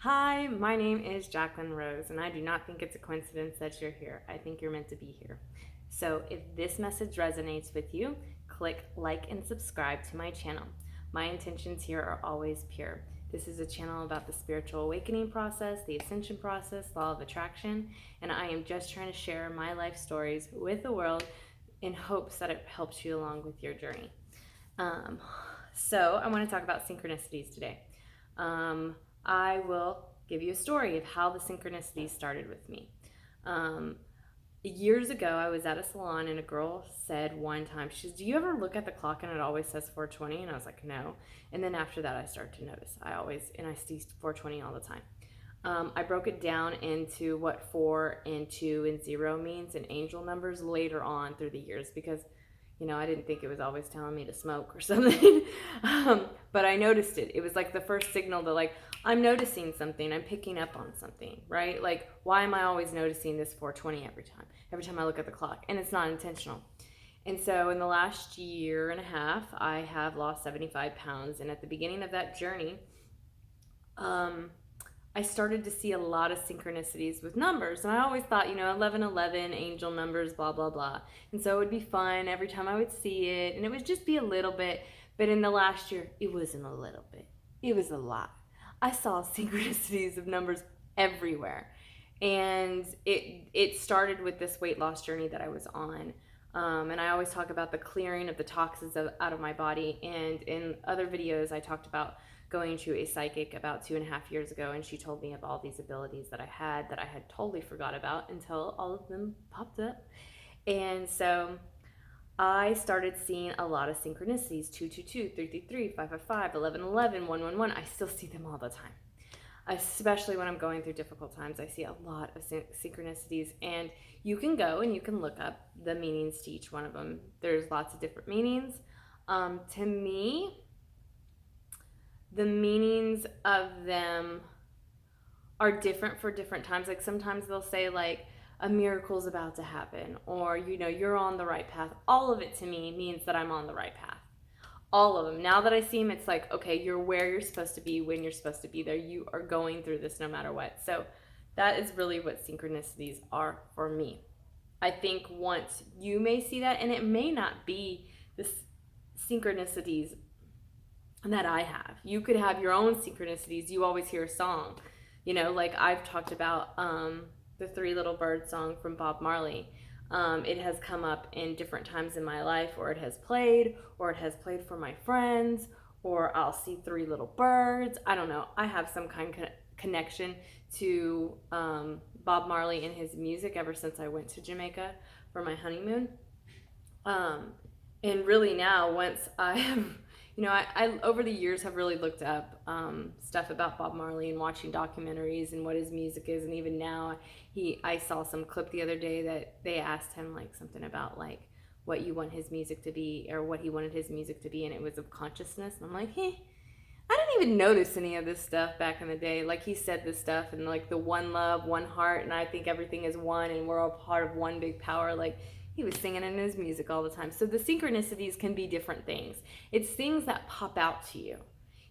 Hi, my name is Jacqueline Rose, and I do not think it's a coincidence that you're here. I think you're meant to be here. So, if this message resonates with you, click like and subscribe to my channel. My intentions here are always pure. This is a channel about the spiritual awakening process, the ascension process, law of attraction, and I am just trying to share my life stories with the world in hopes that it helps you along with your journey. Um, so, I want to talk about synchronicities today. I will give you a story of how the synchronicities started with me. Years ago, I was at a salon and a girl said one time, she says, "Do you ever look at the clock and it always says 4:20?" And I was like, "No." And then after that, I started to notice. I see 4:20 all the time. I broke it down into what 4 and 2 and 0 means and angel numbers later on through the years because I didn't think it was always telling me to smoke or something. But I noticed it. It was like the first signal that, like, I'm noticing something. I'm picking up on something, right? Like, why am I always noticing this 4:20 every time? Every time I look at the clock, and it's not intentional. And so, in the last year and a half, I have lost 75 pounds. And at the beginning of that journey, I started to see a lot of synchronicities with numbers. And I always thought, 1111, angel numbers, blah, blah, blah. And so it would be fun every time I would see it. And it would just be a little bit. But in the last year, it wasn't a little bit, it was a lot. I saw synchronicities of numbers everywhere. And it started with this weight loss journey that I was on. And I always talk about the clearing of the toxins out of my body. And in other videos, I talked about going to a psychic about 2.5 years ago, and she told me of all these abilities that I had totally forgot about until all of them popped up. And so I started seeing a lot of synchronicities: 222, 333, 555, 1111, 111. I still see them all the time, especially when I'm going through difficult times. I see a lot of synchronicities, and you can go and you can look up the meanings to each one of them. There's lots of different meanings. To me, the meanings of them are different for different times. Like, sometimes they'll say, like, a miracle's about to happen, or you're on the right path. All of it to me means that I'm on the right path. All of them. Now that I see them, it's like, okay, you're where you're supposed to be when you're supposed to be there. You are going through this no matter what. So that is really what synchronicities are for me. I think once you may see that, and it may not be the synchronicities that I have. You could have your own synchronicities. You always hear a song, like I've talked about the Three Little Birds song from Bob Marley. It has come up in different times in my life, or it has played for my friends, or I'll see three little birds. I don't know. I have some kind of connection to Bob Marley and his music ever since I went to Jamaica for my honeymoon. And really now, once I have, I over the years have really looked up stuff about Bob Marley and watching documentaries and what his music is. And even now, I saw some clip the other day that they asked him, like, something about, like, what you want his music to be, or what he wanted his music to be, and it was of consciousness. And I'm like, hey, I didn't even notice any of this stuff back in the day. Like, he said this stuff, and, like, the one love, one heart, and I think everything is one, and we're all part of one big power. Like, he was singing in his music all the time. So the synchronicities can be different things. It's things that pop out to you.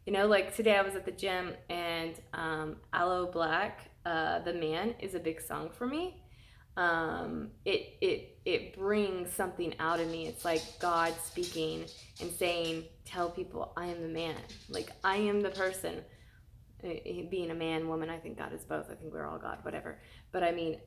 Like today I was at the gym, and Aloe Black, The Man, is a big song for me. It brings something out of me. It's like God speaking and saying, tell people I am the man. Like, I am the person. Being a man, woman, I think God is both. I think we're all God, whatever. But I mean,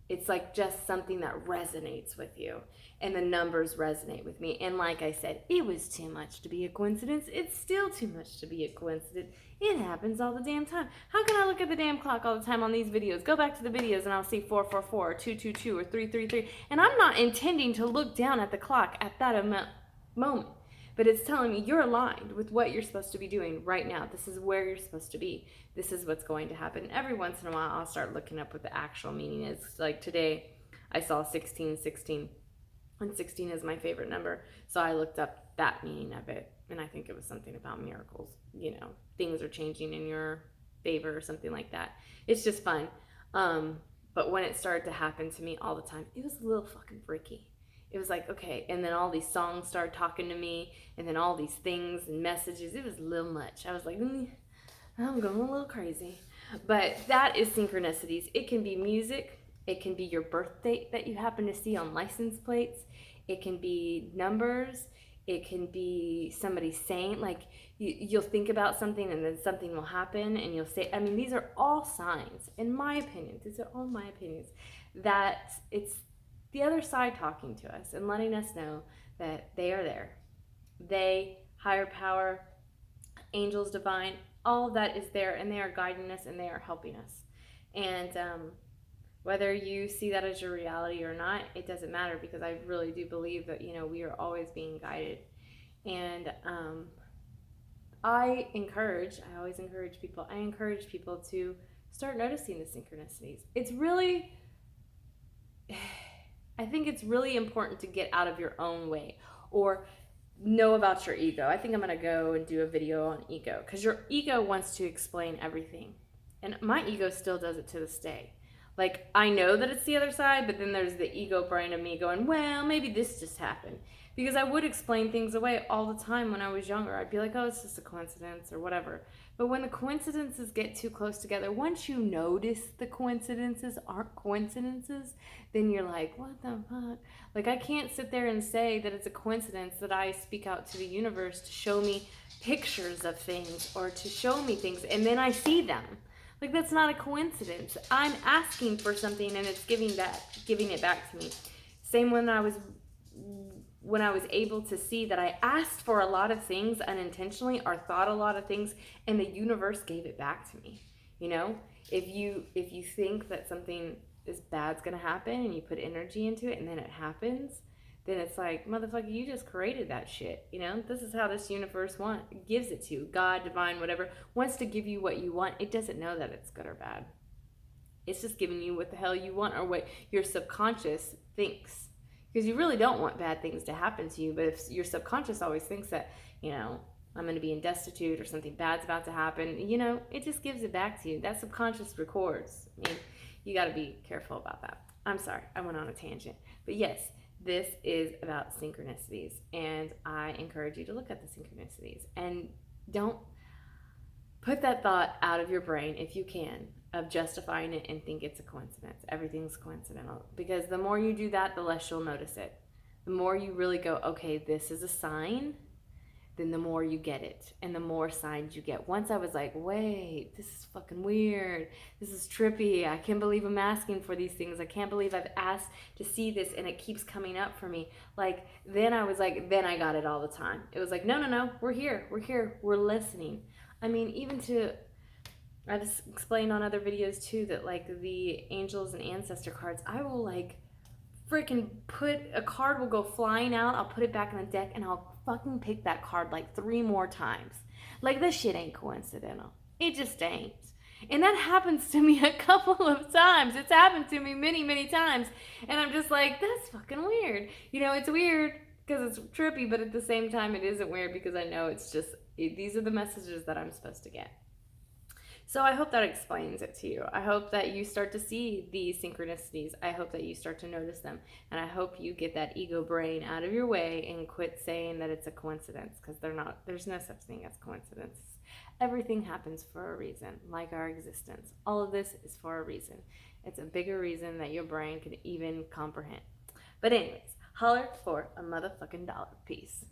it's like just something that resonates with you, and the numbers resonate with me. And like I said, it was too much to be a coincidence. It's still too much to be a coincidence. It happens all the damn time. How can I look at the damn clock all the time on these videos? Go back to the videos and I'll see 444 or 222 or 333, and I'm not intending to look down at the clock at that moment. But it's telling me you're aligned with what you're supposed to be doing right now. This is where you're supposed to be. This is what's going to happen. Every once in a while, I'll start looking up what the actual meaning is. Like today, I saw 1616, and 16 is my favorite number. So I looked up that meaning of it, and I think it was something about miracles. Things are changing in your favor or something like that. It's just fun. But when it started to happen to me all the time, it was a little fucking freaky. It was like, okay, and then all these songs started talking to me, and then all these things and messages. It was a little much. I was like, I'm going a little crazy. But that is synchronicities. It can be music. It can be your birth date that you happen to see on license plates. It can be numbers. It can be somebody saying, like, you'll think about something and then something will happen and you'll say, I mean, these are all signs, in my opinion, these are all my opinions, that it's the other side talking to us and letting us know that they are there. They, higher power, angels divine, all of that is there, and they are guiding us and they are helping us. And whether you see that as your reality or not, it doesn't matter, because I really do believe that, you know, we are always being guided. And I always encourage people to start noticing the synchronicities. It's really, I think it's really important to get out of your own way, or know about your ego. I think I'm going to go and do a video on ego, because your ego wants to explain everything. And my ego still does it to this day. Like, I know that it's the other side, but then there's the ego brain of me going, well, maybe this just happened. Because I would explain things away all the time when I was younger. I'd be like, oh, it's just a coincidence or whatever. But when the coincidences get too close together, once you notice the coincidences aren't coincidences, then you're like, what the fuck? Like, I can't sit there and say that it's a coincidence that I speak out to the universe to show me pictures of things or to show me things, and then I see them. Like, that's not a coincidence. I'm asking for something and it's giving it back to me. Same when I was able to see that I asked for a lot of things unintentionally or thought a lot of things, and the universe gave it back to me. You know, if you think that something is bad's gonna happen and you put energy into it and then it happens, then it's like, motherfucker, you just created that shit. You know, this is how this universe gives it to you. God, divine, whatever, wants to give you what you want. It doesn't know that it's good or bad. It's just giving you what the hell you want, or what your subconscious thinks. Because you really don't want bad things to happen to you, but if your subconscious always thinks that, you know, I'm going to be destitute or something bad's about to happen, you know, it just gives it back to you. That subconscious records. I mean, you got to be careful about that. I'm sorry, I went on a tangent. But yes, this is about synchronicities, and I encourage you to look at the synchronicities and don't put that thought out of your brain, if you can, of justifying it and think it's a coincidence. Everything's coincidental, because the more you do that, the less you'll notice it. The more you really go, okay, this is a sign, then the more you get it, and the more signs you get. Once I was like, wait, this is fucking weird. This is trippy. I can't believe I'm asking for these things. I can't believe I've asked to see this and it keeps coming up for me. Like, then I was like, then I got it all the time. It was like, no, we're here, we're listening. I mean, I just explained on other videos too that, like, the angels and ancestor cards, I will, like, freaking put a card will go flying out. I'll put it back in the deck and I'll fucking pick that card like 3 more times. Like, this shit ain't coincidental. It just ain't. And that happens to me a couple of times. It's happened to me many, many times. And I'm just like, that's fucking weird. You know, it's weird because it's trippy, but at the same time, it isn't weird because I know it's just, these are the messages that I'm supposed to get. So I hope that explains it to you. I hope that you start to see these synchronicities. I hope that you start to notice them. And I hope you get that ego brain out of your way and quit saying that it's a coincidence, because there's no such thing as coincidence. Everything happens for a reason, like our existence. All of this is for a reason. It's a bigger reason that your brain can even comprehend. But anyways, holler for a motherfucking dollar. Peace.